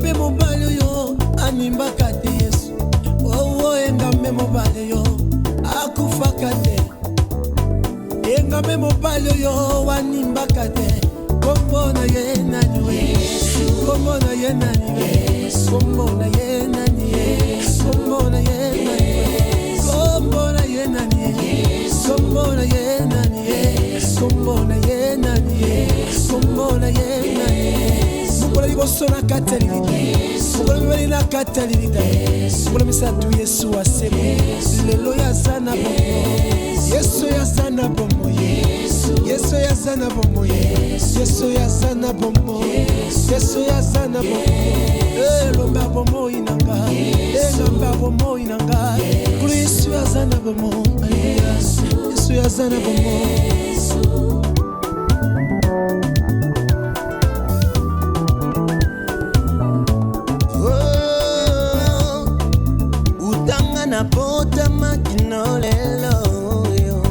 Engambe mobali yo animbaka te Yesu. Oh engambe mobali yo akufaka te. Engambe mobali yo animbaka te. Kombo na ye nani we? Kombo na ye nani we? Kombo na ye nani we? Kombo na ye nani we? Kombo na ye nani we? Kombo na ye nani we? Kombo na ye nani we? Kombo na ye nani we? Mukola liboso na katalilita, mukola mibali na katalilita, mukola misatu Yesu asemo. Lelo ya sana bomo, Yesu ya sana bomo, Yesu ya sana bomo, Yesu ya sana bomo, Yesu ya sana bomo. Lomba bomo inanga, lomba bomo inanga. Yesu ya sana bomo, Yesu ya sana bomo. Na pota makino lelo yo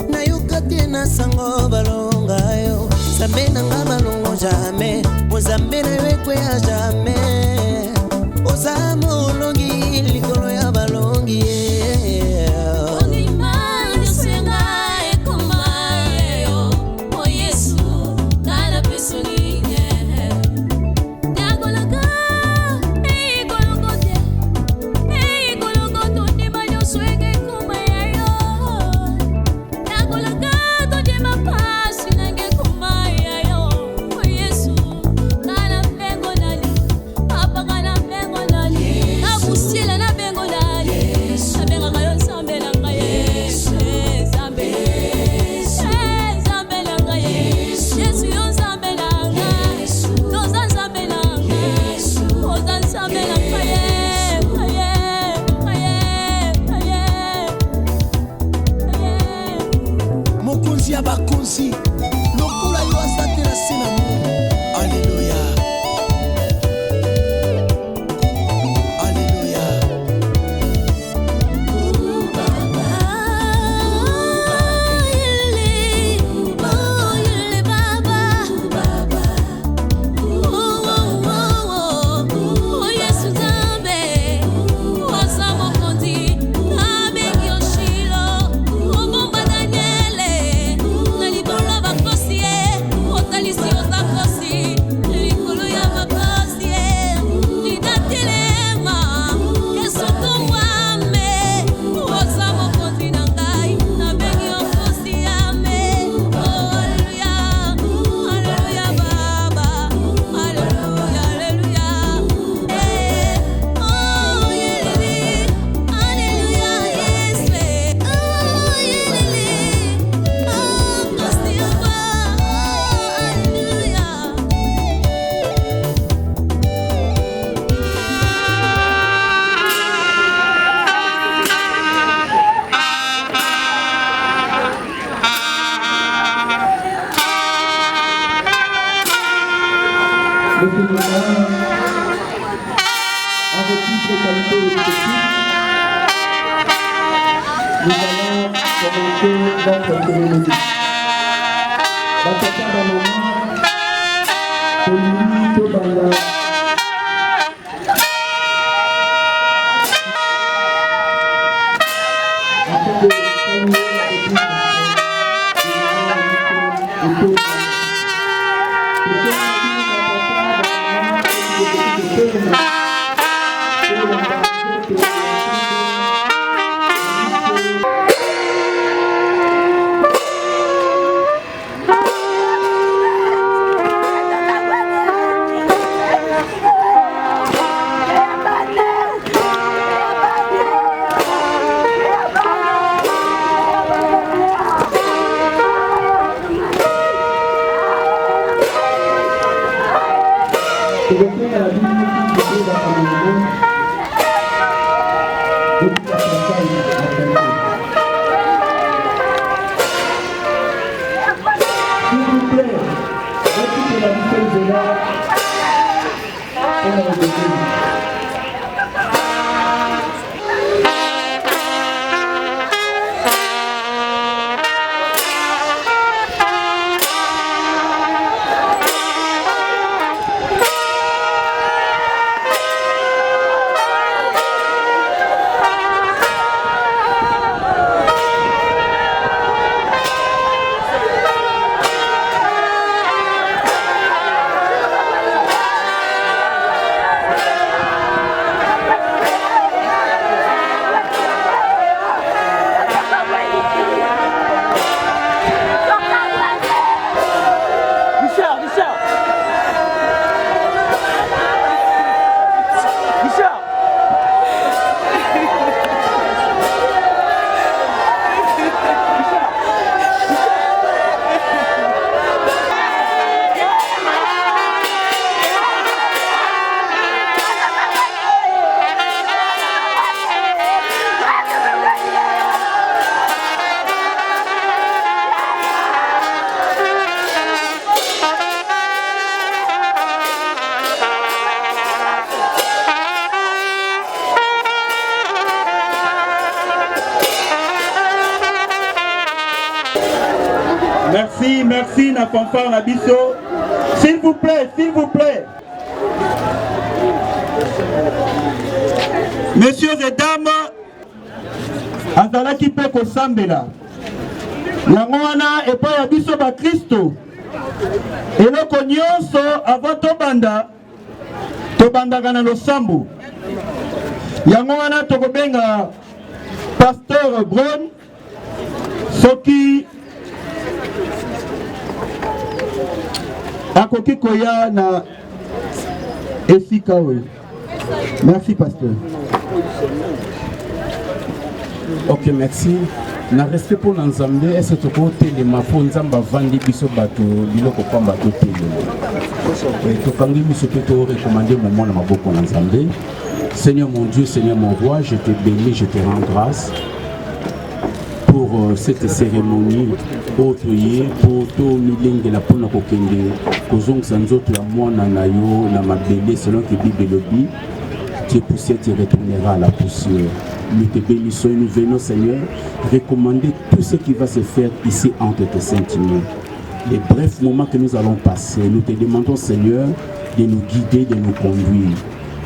na yukati na sango balonga yo sambe na nga balongo jamais mozambe na wekwe ya jamais osamo longi likolo ya balongi bakunzi lokula yo asatela sina mu. Alléluia, alléluia. Avec toutes les qualités et nous allons commencer notre cérémonie. Batata dans le moment, Tony Tobanda. Merci, merci, na fanfare na biso. S'il vous plaît, s'il vous plaît. Messieurs et dames, azalaki pe kosambela. Yango wana epai ya biso ba Kristo. Eloko nyonso avant tobandaka na losambo. Yango wana tokobenga Pasteur Bron soki akoki koya na esika oyo. Merci Pasteur. Ok, merci. Na respect pour l'ensemble, est-ce que tu as les mafons nzamba vandi biso bato biloko pamba to tele. To kangi biso pe to recommander moment na maboko l'ensemble. Seigneur mon Dieu, Seigneur mon roi, je te bénis, je te rends grâce pour cette cérémonie autrier pour to milenge la pona kokende kozong sanzoto ya mwana na yo na mabele selon que Bible lobi. Tu es poussière, tu retourneras à la poussière. Nous te bénissons et nous venons, Seigneur, recommander tout ce qui va se faire ici entre tes saintes mains. Les brefs moments que nous allons passer, nous te demandons, Seigneur, de nous guider, de nous conduire.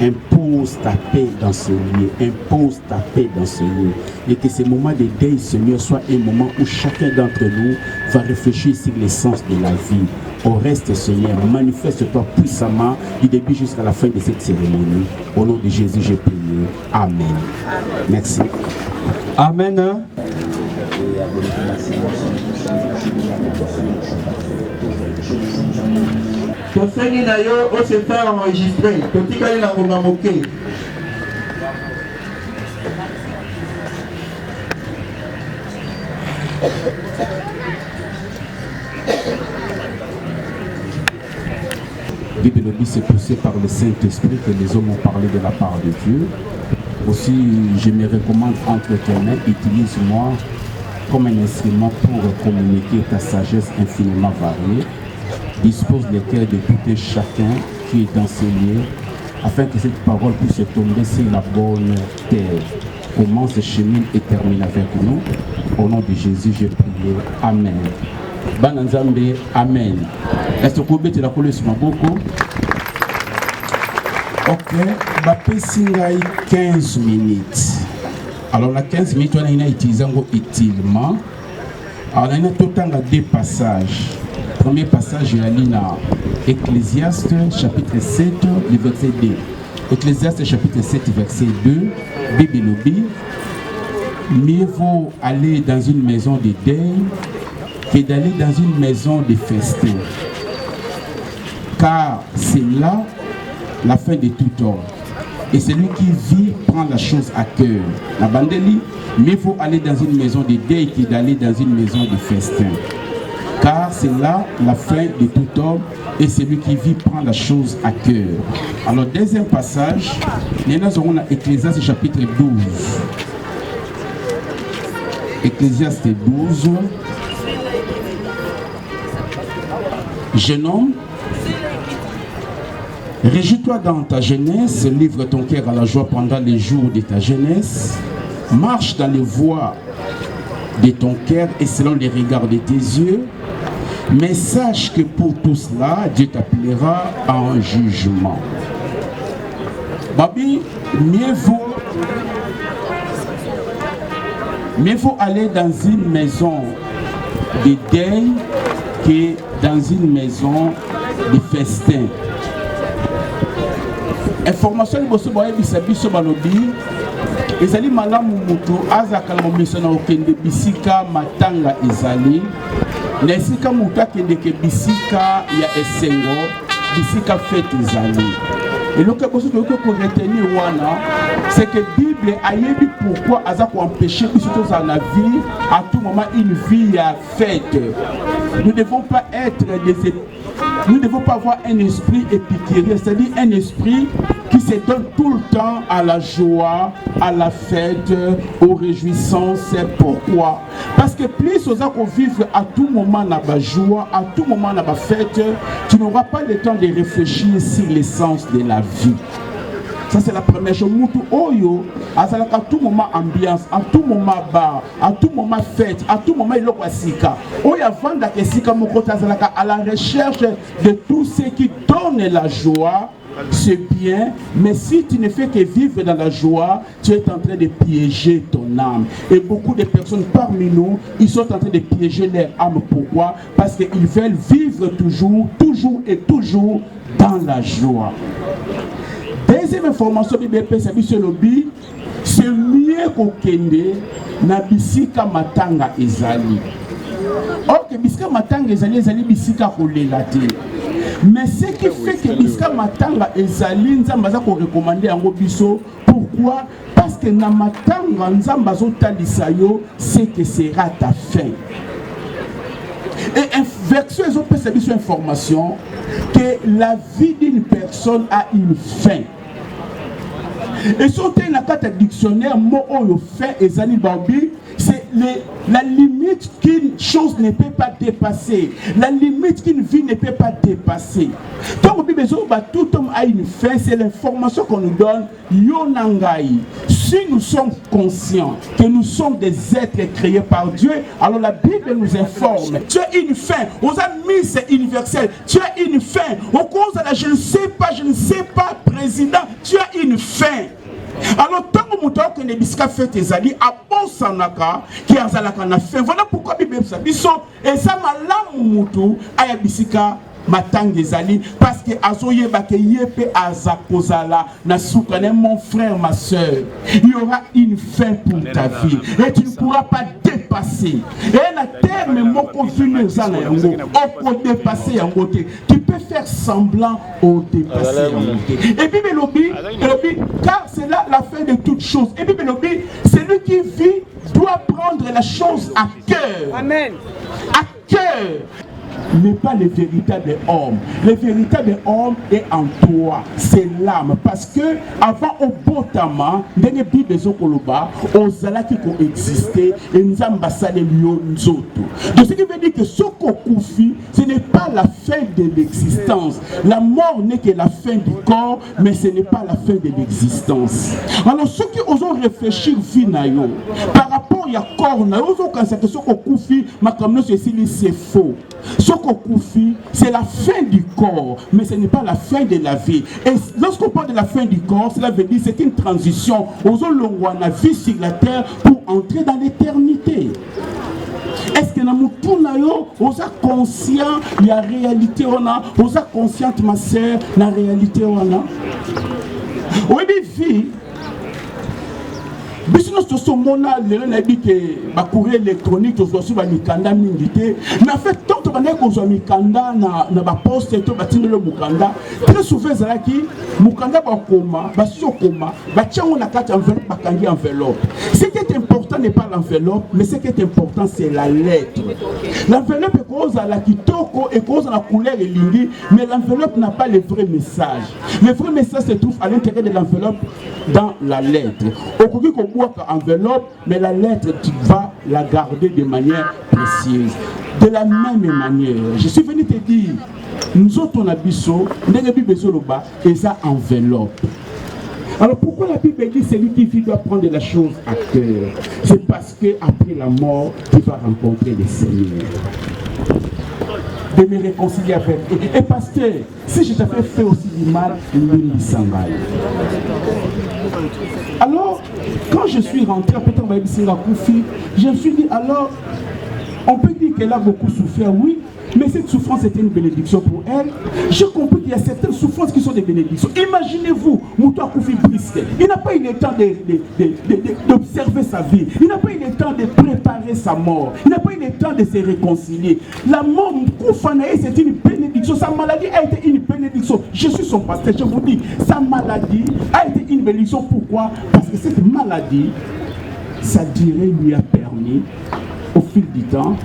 Impose ta paix dans ce lieu, impose ta paix dans ce lieu. Et que ces moments de deuil, Seigneur, soient un moment où chacun d'entre nous va réfléchir sur l'essence de la vie. Au reste, Seigneur, manifeste-toi puissamment du début jusqu'à la fin de cette cérémonie. Au nom de Jésus, j'ai prié. Amen. Merci. Amen. Toseni na yo o se faire enregistrer. Totikali na ngoma moke. Bible dit c'est poussé par le Saint-Esprit que les hommes ont parlé de la part de Dieu. Aussi, je me recommande entre tes mains, utilise-moi comme un instrument pour communiquer ta sagesse infiniment variée. Dispose les cœurs de tout et chacun qui est dans ce lieu, afin que cette parole puisse tomber sur la bonne terre. Commence, chemine et termine avec nous. Au nom de Jésus, j'ai prié. Amen. Bananzambe, Amen. Est-ce que vous pouvez la coller sur ma boko? Ok, je 15 minutes. Alors, la 15 minutes, on a utilisé utilement. Alors, on a tout le temps deux passages. Premier passage, il y a Ecclésiaste, chapitre 7, le verset 2. Ecclésiaste, chapitre 7, verset 2. Bible dit, mieux vaut aller dans une maison de deuil que d'aller dans une maison de festin. Car c'est là la fin de tout homme. Et celui qui vit prend la chose à cœur. La bandeli, mieux vaut aller dans une maison de deuil que d'aller dans une maison de festin. Car c'est là la fin de tout homme et celui qui vit prend la chose à cœur. Alors, deuxième passage, nous avons Ecclésiaste chapitre 12. Ecclésiaste 12. Jeune homme, réjouis-toi dans ta jeunesse, livre ton cœur à la joie pendant les jours de ta jeunesse, marche dans les voies de ton cœur et selon les regards de tes yeux, mais sache que pour tout cela, Dieu t'appellera à un jugement. Babi, mieux vaut aller dans une maison de deuil que dans une maison de festin. Information liboso boyebisa biso balobi ezali malamu mutu azaka na miso na okende bisika matanga ezali na esika mutu akendeke bisika ya esengo bisika fete ezali. Et donc, ce que vous retenir, c'est que la Bible a dit pourquoi elle a empêché que surtout dans la vie, à tout moment, une vie à fête. Nous ne devons pas être nous ne devons pas avoir un esprit épicurien, c'est-à-dire un esprit qui se donne tout le temps à la joie, à la fête, aux réjouissances. Pourquoi? Parce que plus on va vivre à tout moment dans la joie, à tout moment dans la fête, tu n'auras pas le temps de réfléchir sur l'essence de la vie. Ça c'est la première chose. Moutou Oyo, à tout moment ambiance, à tout moment bar, à tout moment fête, à tout moment il est sika. Oyo avant d'aller sika mon côté à la recherche de tout ce qui donne la joie. C'est bien, mais si tu ne fais que vivre dans la joie, tu es en train de piéger ton âme. Et beaucoup de personnes parmi nous, ils sont en train de piéger leur âme. Pourquoi? Parce qu'ils veulent vivre toujours dans la joie. Deuxième information, c'est mieux qu'au Kende, na bisika matanga ezali. Or que bisika matanga ezali bisika kolelate. Mais ce qui fait que bisika matanga ezali nzamba za ko recommander yango biso. Pourquoi? Parce que na matanga nzamba zo talisa yo, c'est que sera ta fin. Et version ils ont fait cette information que la vie d'une personne a une fin. Et sur la carte dictionnaire, mot oyo fin ezali babi, c'est la limite qu'une chose ne peut pas dépasser, la limite qu'une vie ne peut pas dépasser. Donc tout homme a une fin, c'est l'information qu'on nous donne. Yonangai. Si nous sommes conscients que nous sommes des êtres créés par Dieu, alors la Bible nous informe. Tu as une fin. On a mis c'est universel. Tu as une fin. Au cause de la je ne sais pas, président, tu as une fin. Alors, tant que nous avons fait tes alliés, à bon sanaka, qui a na fin. Voilà pourquoi Bible dit et ça m'a l'amoutou, à bisika. Matang ezali parce que azoye bake yepe azakozala na soukane mon frère ma soeur, il y aura une fin pour ta vie et tu ne pourras pas dépasser. Et la terre mais moko venu zala yango oko dépasser yango te. Tu peux faire semblant au dépasser yango te. Et puis belobi car c'est là la fin de toute chose. Et puis belobi celui qui vit doit prendre la chose à cœur. Amen. À cœur. N'est pas le véritable homme. Le véritable homme est en toi. C'est l'âme. Parce que avant au botama, dans les Bibles zokoloba, ozala qui coexistait et nous ambassade lio nzoto. Donc ce qui veut dire que ce koufi, ce n'est pas la fin de l'existence. La mort n'est que la fin du corps, mais ce n'est pas la fin de l'existence. Alors ceux qui osent réfléchir finalement par rapport à corps, osent penser que ce koufi, ma comme nous c'est faux. Sokokoufi, c'est la fin du corps, mais ce n'est pas la fin de la vie. Et lorsqu'on parle de la fin du corps, cela veut dire c'est une transition. Osons la vie sur la terre pour entrer dans l'éternité. Est-ce que nous sommes conscients de la réalité? Nous sommes conscients, ma soeur, de la réalité? Oui, vie. Business to so mona lelo na bi ke ba courrier électronique to so ba mikanda mingité na fait tant to ba ko zo mikanda na ba poste to ba tindelo mukanda très souvent zala ki mukanda ba koma ba so koma ba tiango na kati enveloppe ba kangi enveloppe. Ce qui est important n'est pas l'enveloppe, mais ce qui est important c'est la lettre. L'enveloppe est cause à la kitoko et cause à la couleur et lingi, mais l'enveloppe n'a pas le vrai message. Le vrai message se trouve à l'intérieur de l'enveloppe dans la lettre. Enveloppe, mais la lettre, tu vas la garder de manière précieuse. De la même manière, je suis venu te dire, nous autres on a biso, et ça enveloppe. Alors pourquoi la Bible dit celui qui vit doit prendre la chose à cœur? C'est parce que après la mort, tu vas rencontrer le Seigneur. De me réconcilier avec eux. Et pasteur, si je t'avais fait aussi du mal, il s'en va. Alors, quand je suis rentré, je me suis dit, alors, on peut dire qu'elle a beaucoup souffert, oui, mais cette souffrance était une bénédiction pour elle. J'ai compris qu'il y a certaines souffrances qui sont des bénédictions. Imaginez-vous, Moutoua Koufi Brisque, il n'a pas eu le temps d'observer sa vie, il n'a pas eu le temps de préparer sa mort, il n'a pas eu le temps de se réconcilier. La mort Koufanae, c'est une bénédiction, sa maladie a été une bénédiction. Je suis son pasteur, je vous dis, sa maladie a été une bénédiction. Pourquoi? Parce que cette maladie, sa durée lui a permis, au fil du temps,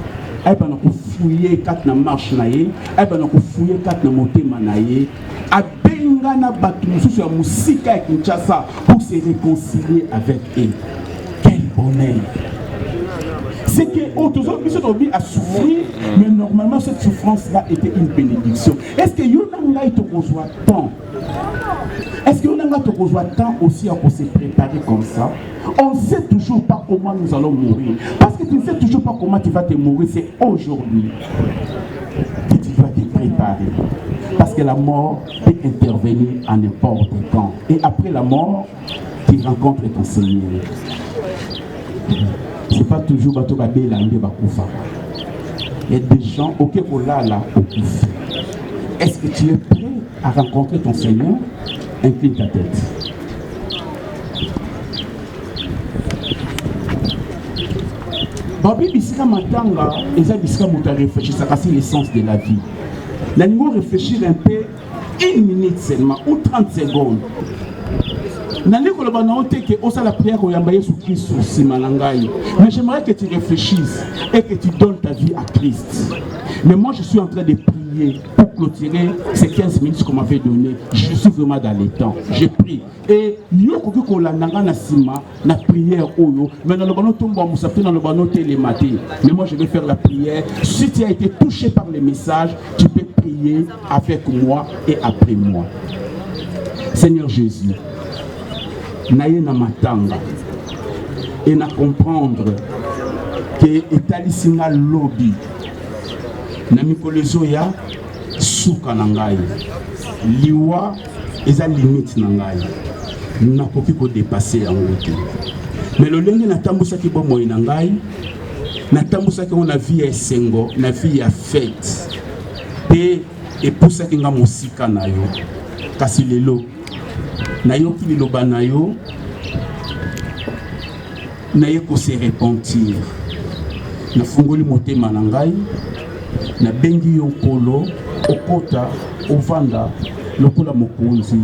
elle va fouiller quatre na marche naie, elle va fouiller quatre na motema naie, a bengana batumusu sur musika et Kinshasa pour se réconcilier avec eux. Quel bonheur! C'est que aujourd'hui a souffert, mais normalement cette souffrance-là était une bénédiction. Est-ce que Yonanga te reçoit tant? Est-ce qu'on a besoin de temps aussi à se préparer comme ça? On ne sait toujours pas comment nous allons mourir. Parce que tu ne sais toujours pas comment tu vas te mourir, c'est aujourd'hui que tu vas te préparer. Parce que la mort peut intervenir à n'importe quand. Et après la mort, tu rencontres ton Seigneur. Ce n'est pas toujours bateau babé l'andé bakoufa. Il y a des gens auxquels on l'a là au couf. Est-ce que tu es prêt à rencontrer ton Seigneur? Incline ta tête. Babi bisika matanga, eza bisika muta réfléchir ça c'est l'essence de la vie. L'animal réfléchir un peu 1 minute seulement ou 30 secondes. Nani koloba na ote que osa la prière oyamba Yesu Christ sur Simanangai. Mais j'aimerais que tu réfléchisses et que tu donnes ta vie à Christ. Mais moi je suis en train de prier pour clôturer ces 15 minutes qu'on m'avait donné. Je suis vraiment dans les temps. Je prie. Et yo koki kolandanga na sima na prière oyo. Mais dans le bano tomba musafi dans le bano télématé. Mais moi je vais faire la prière. Si tu as été touché par les messages, tu peux prier avec moi et après moi. Seigneur Jésus, naye na matanga et na comprendre que etalisina lobby na mikolo zoya suka na ngai liwa eza limite na ngai nakoki ko dépasser yango te. Mais le lenge natambusaki bomoi na ngai natambusaki na vie ya esengo na vie ya fête pe epusaki nga mosika na yo kasi lelo nayoki liloba na yo naye ko se repentir nafungoli motema na ngai na bengi yo nkolo okota ovanda lokola mokonzi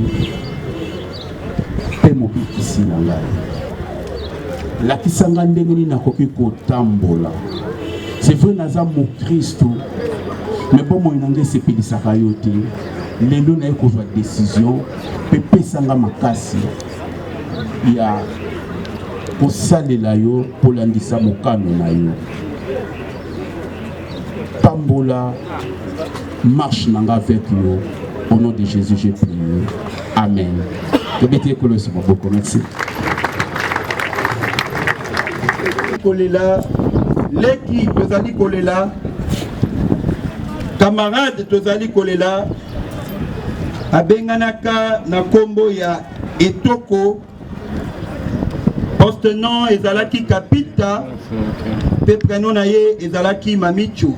pe mobikisi na ngai lakisa nga ndenge nini nakoki kotambola. C'est vrai naza mo Kristo mais bon moi na ngai esepelisaka yo te. Lelo naye kozwa décision pepe sanga makasi ya kosalela yo polandisa mokano na yo pambola marche nanga avec yo au nom de Jésus j'ai prié. Amen. Beaucoup merci. Kolela leki tozali kolela camarade tozali kolela abenganaka na kombo ya etoko poste nom ezalaki kapita pe prénom na ye ezalaki mamichu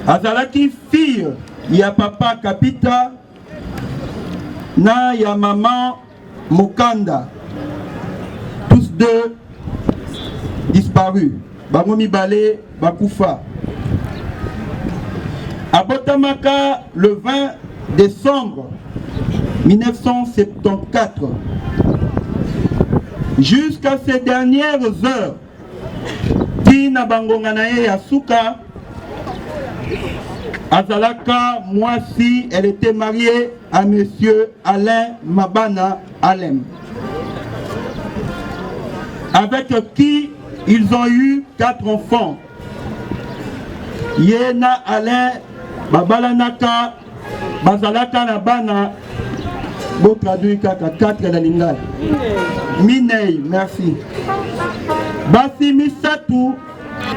azalaki fille ya papa kapita na ya maman mokanda, tous deux disparus bango mibale bakufa. Abotamaka le 20 décembre 1974. Jusqu'à ces dernières heures, Tina Bangonganae Asuka, Azalaka, moi si elle était mariée à monsieur Alain Mabana Alem, avec qui ils ont eu 4 enfants. Yena Alain Babalanaka Bazalaka Nabana, beau traduit kaka 4 dans l'ingala. Minei, merci. Basi Misatu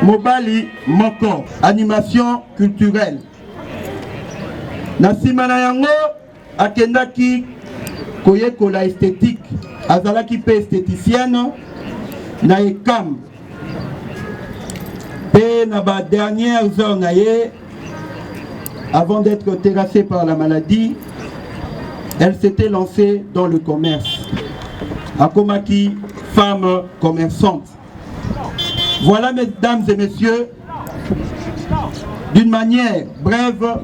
Mobali Moko, animation culturelle. Nasimana yango akendaki koyeko la esthétique, azalaki pe esthéticienne na ekam. Pe na ba dernières heures naye, avant d'être terrassée par la maladie, elle s'était lancée dans le commerce. Akomaki, femme commerçante. Voilà, mesdames et messieurs, d'une manière brève,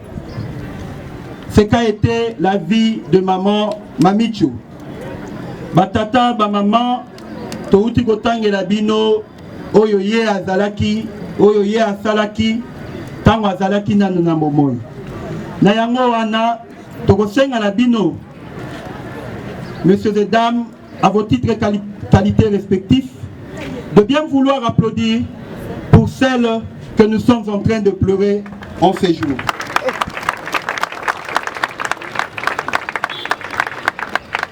ce qu'a été la vie de maman Mamichu. Batata, ba maman, touti kotange la bino, oyoye azalaki, oyoye asalaki, tango azalaki nanu na momoy. Na yango wana, tokosenga na bino, messieurs et dames, à vos titres et qualités respectifs, de bien vouloir applaudir pour celles que nous sommes en train de pleurer en ces jours.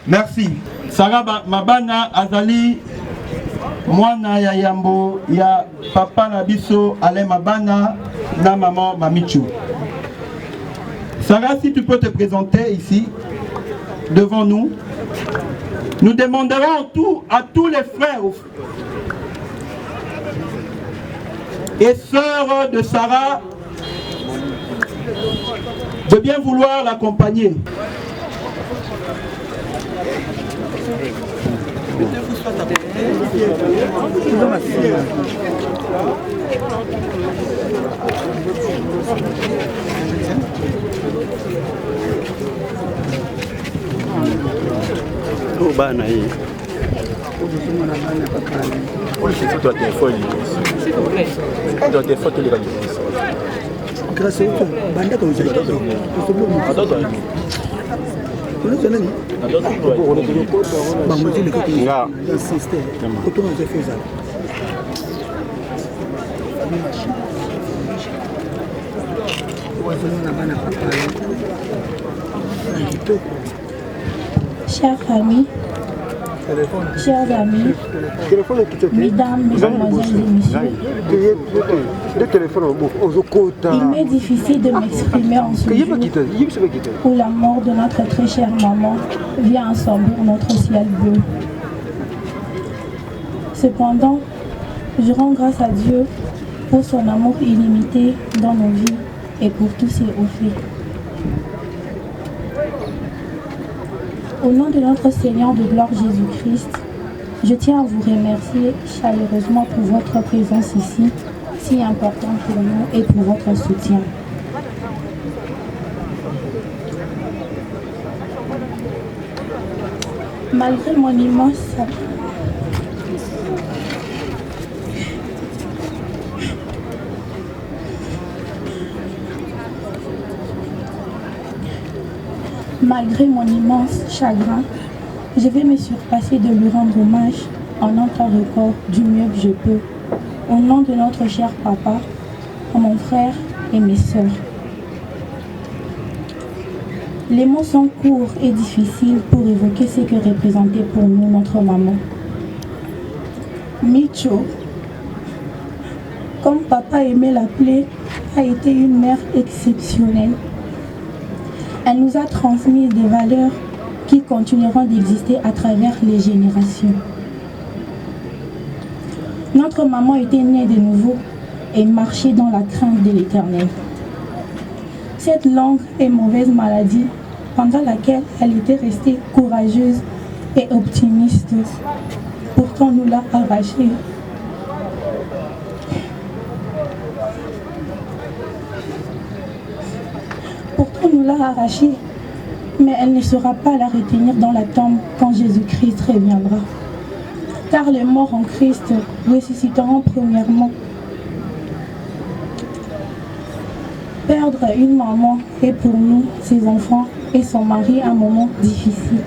Merci. Sarah Mabana Azali Mwana ya Yambo ya papa Nabiso Alain Mabana na maman Mamichou. Sarah, si tu peux te présenter ici devant nous. Nous demanderons à tous les frères et sœurs de Sarah de bien vouloir l'accompagner. Oh bana hii. C'est toi téléphone. Toi téléphone tu les vas grâce à vous, banda comme ça. Chers familles, chers amis, mesdames, mesdemoiselles et messieurs, il m'est difficile de m'exprimer en ce jour où la mort de notre très chère maman vient assombrir notre ciel bleu. Cependant, je rends grâce à Dieu pour son amour illimité dans nos vies et pour tous ses hauts faits. Au nom de notre Seigneur de gloire Jésus-Christ, je tiens à vous remercier chaleureusement pour votre présence ici, si importante pour nous, et pour votre soutien. Malgré mon immense chagrin, je vais me surpasser de lui rendre hommage en un temps record du mieux que je peux, au nom de notre cher papa, à mon frère et mes sœurs. Les mots sont courts et difficiles pour évoquer ce que représentait pour nous notre maman. Micho, comme papa aimait l'appeler, a été une mère exceptionnelle. Elle nous a transmis des valeurs qui continueront d'exister à travers les générations. Notre maman était née de nouveau et marchait dans la crainte de l'Éternel. Cette longue et mauvaise maladie, pendant laquelle elle était restée courageuse et optimiste, pourtant nous l'a arrachée. Mais elle ne saura pas la retenir dans la tombe quand Jésus-Christ reviendra. Car les morts en Christ ressusciteront premièrement. Perdre une maman est pour nous, ses enfants et son mari, un moment difficile.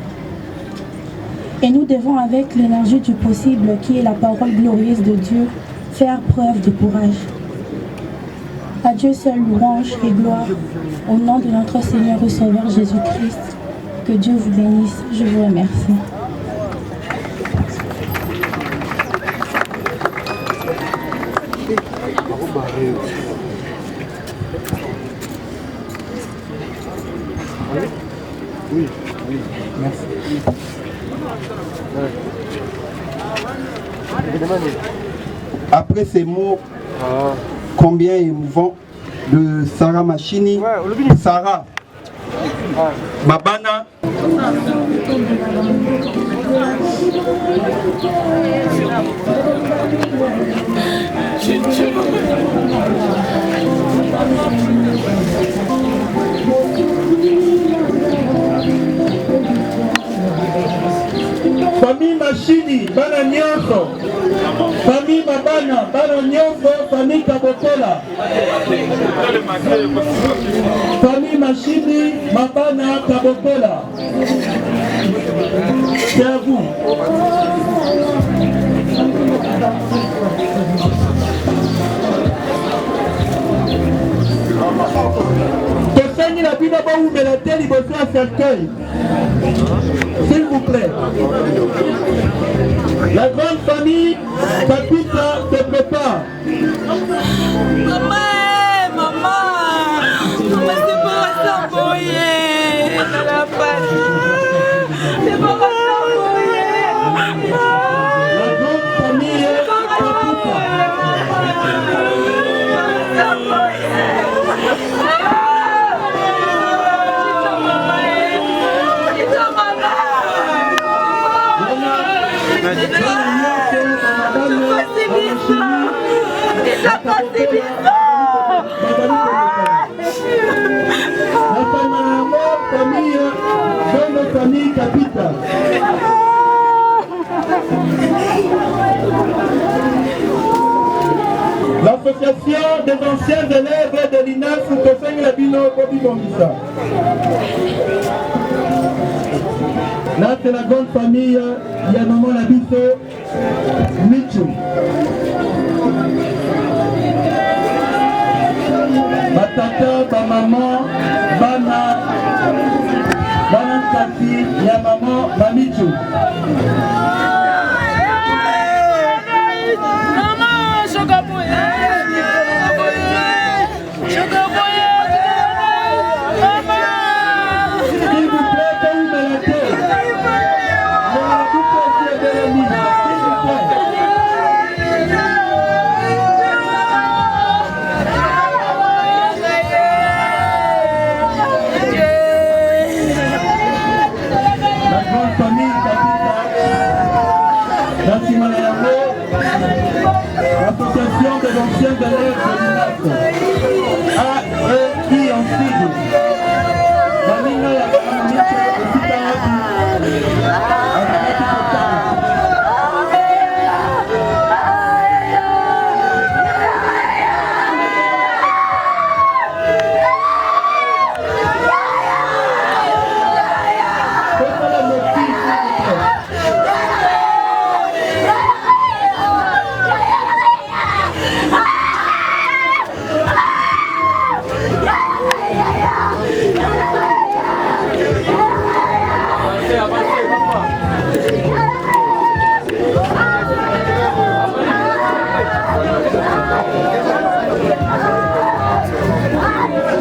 Et nous devons, avec l'énergie du possible qui est la parole glorieuse de Dieu, faire preuve de courage. À Dieu seul louange et gloire, au nom de notre Seigneur et Sauveur Jésus-Christ. Que Dieu vous bénisse, je vous remercie. Oui, merci. Après ces mots, combien émouvants de Sarah Machini, Sarah Mabana. Famille Machini, bana nyonso. Famille Mabana, bana nyonso. Famille Kabokola. Famille Machini, Mabana, Kabokola. C'est à vous. Tosengi la bino ba oubela te liboso ya cercueil. S'il vous plaît. La grande famille Kapita se prépare. Maman, c'est pas ça, boyer. C'est pas ça, boyer. La grande famille Kapita. Famille Kapita. L'association des anciens élèves de l'INAF Koseng Labino Kobi Bombissa. Là c'est la grande famille Yanomo Labito Michu. Batata, ba maman, bana Kati, ya maman, Mamichu. Maman, chocoboye. S'il vous plaît, que vous mélatez. L'association des anciens élèves de l'INAF a qui en sigle la ligne ya Mamichu esika wapi azalaki kotala.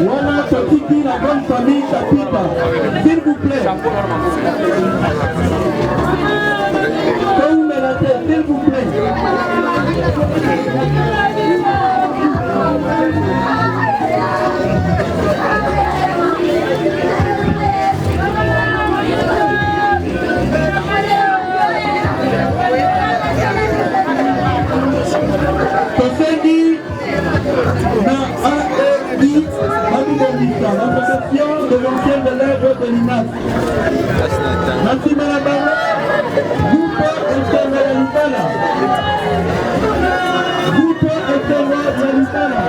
Voilà, Totiki, la bonne famille Kapita, s'il vous plaît. Que vous mélatez, s'il vous plaît. Tosendi, na AEI, l'association de l'ancien élève de l'INAF. Merci Malabala, groupe externe Yalitala. Groupe externe Yalitala.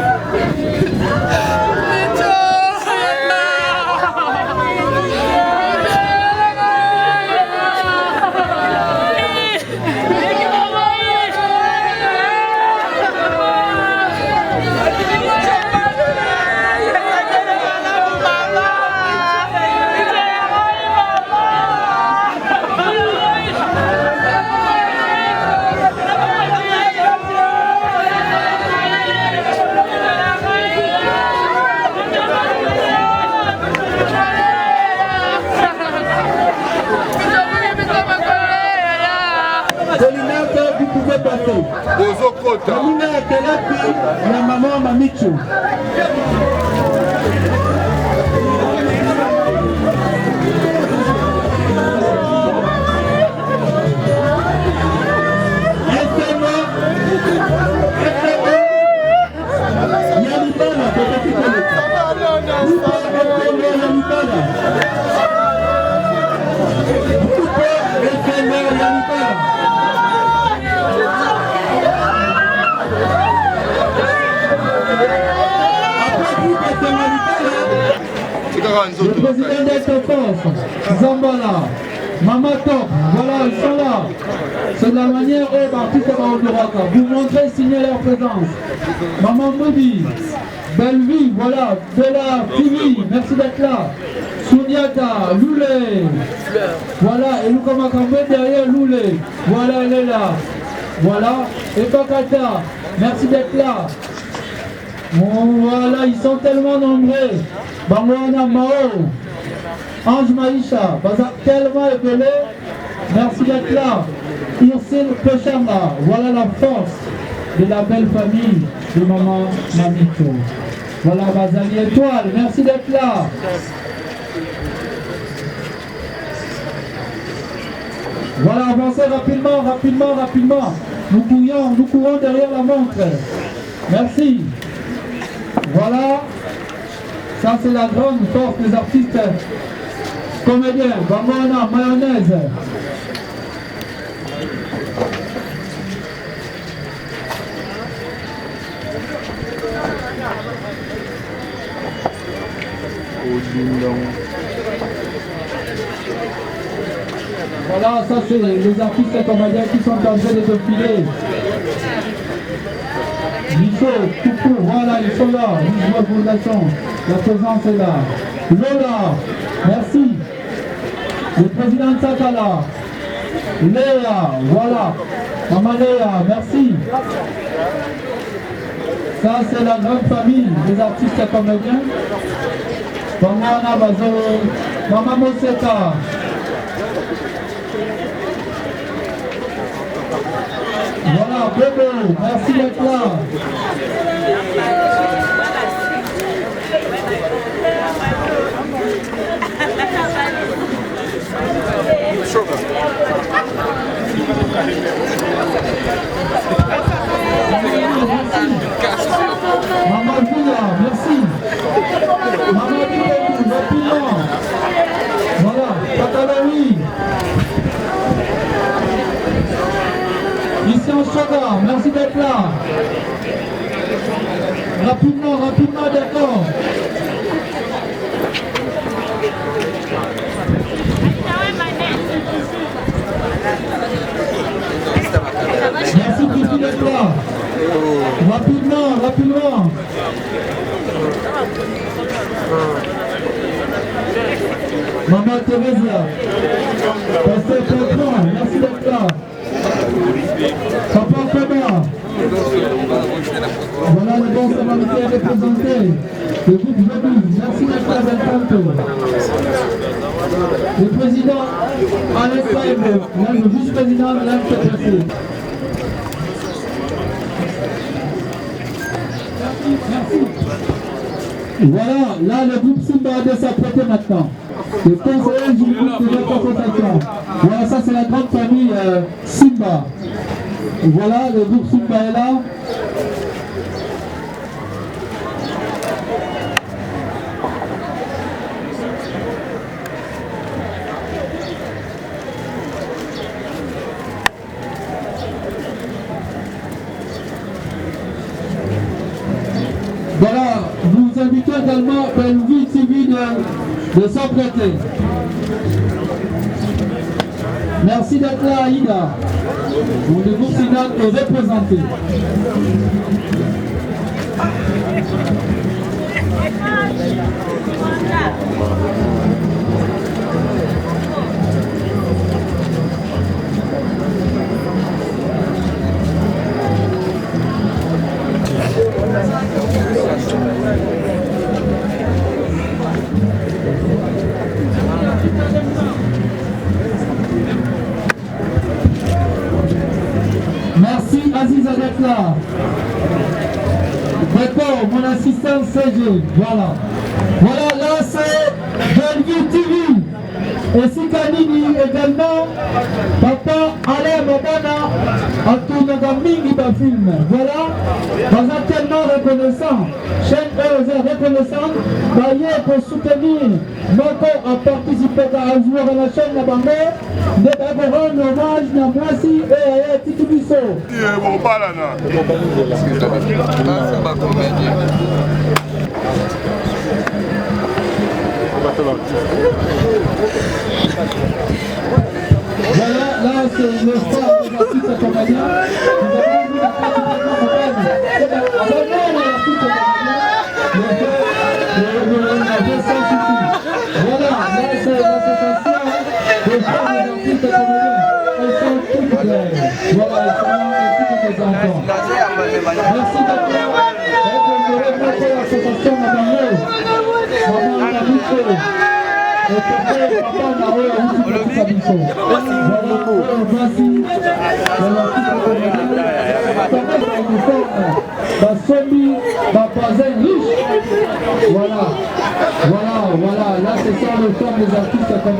Vous pouvez passer. Amina Telapi, la maman Mamichu. Le président d'Autofort, Zambala, Mama Top, voilà, ils sont là. C'est de la manière où l'artiste va au Doraka. Vous montrez, signez leur présence. Maman Modi, Belle Vie, voilà, Bella, TV, merci d'être là. Souniata, Loulé. Voilà, et nous comme un derrière Loulé. Voilà, elle est là. Voilà, et Bakata, merci d'être là. Bon, voilà, ils sont tellement nombreux. Bangwana Mao, Ange Maïcha, tellement épelé. Merci d'être là. Irsil Pechanga, voilà la force de la belle famille de maman Mamito. Voilà Bazali Étoile, merci d'être là. Voilà, avancez rapidement. Nous courons derrière la montre. Merci. Voilà. Ça, c'est la grande force des artistes comédiens. Bamona, mayonnaise. Voilà, ça c'est les artistes comédiens qui sont en train de défiler. Micho, Coucou, voilà, ils sont là. La présence est là. Lola, merci. Le président Sakala. Léa, voilà. Maman Léa, merci. Ça c'est la grande famille des artistes comédiens. Bangwana Bazo, Maman Moseka. Voilà, Bobo, merci d'être là. Maman Villa, merci. Maman Villa, rapidement. Voilà, Pataloui. Ici en Choga, merci d'être là. Rapidement, d'accord. Merci Christine d'être là. Rapidement. Maman Thérèse, Pasteur Patron, merci d'être là. Papa Faba. Voilà le bon samaritaire représenté. Le groupe Jobis, merci d'être là, Belcanto. Le président Alex Saïb, le vice-président Alain Képressé. Merci. Voilà, là le groupe Simba de s'apprêter maintenant. Le conseiller du groupe de la confrontation. Voilà, ça c'est la grande famille Simba. Voilà, le groupe Simba est là. Voilà, nous invitons également Bellevue TV de s'apprêter. Merci d'être là, Aïda. Le groupe Sinan est représenté. Merci Aziza d'être là. D'accord, mon assistant CG, voilà. Voilà, là c'est Bellevue TV. Et Sikanini également, Papa Alain Mabana a tourné dans Mingi film. Voilà, vous êtes tellement reconnaissant. Chaîne reconnaissante, d'ailleurs pour soutenir Moko a participé à jouer à la chaîne Nabangé, de rendre hommage à Mwasi et à Titubiso. Voilà, là c'est le frère des artistes comédiens. Nous avons vu la participation voilà, artistes comédiens. Elles sont toutes belles. Voilà, elles sont là ainsi que les enfants. Merci d'abord. L'association Maman Nabiso. Et papa Naro, Nabiso. Voilà, merci. Voilà, Basombi, Bapazen riche. Voilà, là ce sont les femmes des artistes comme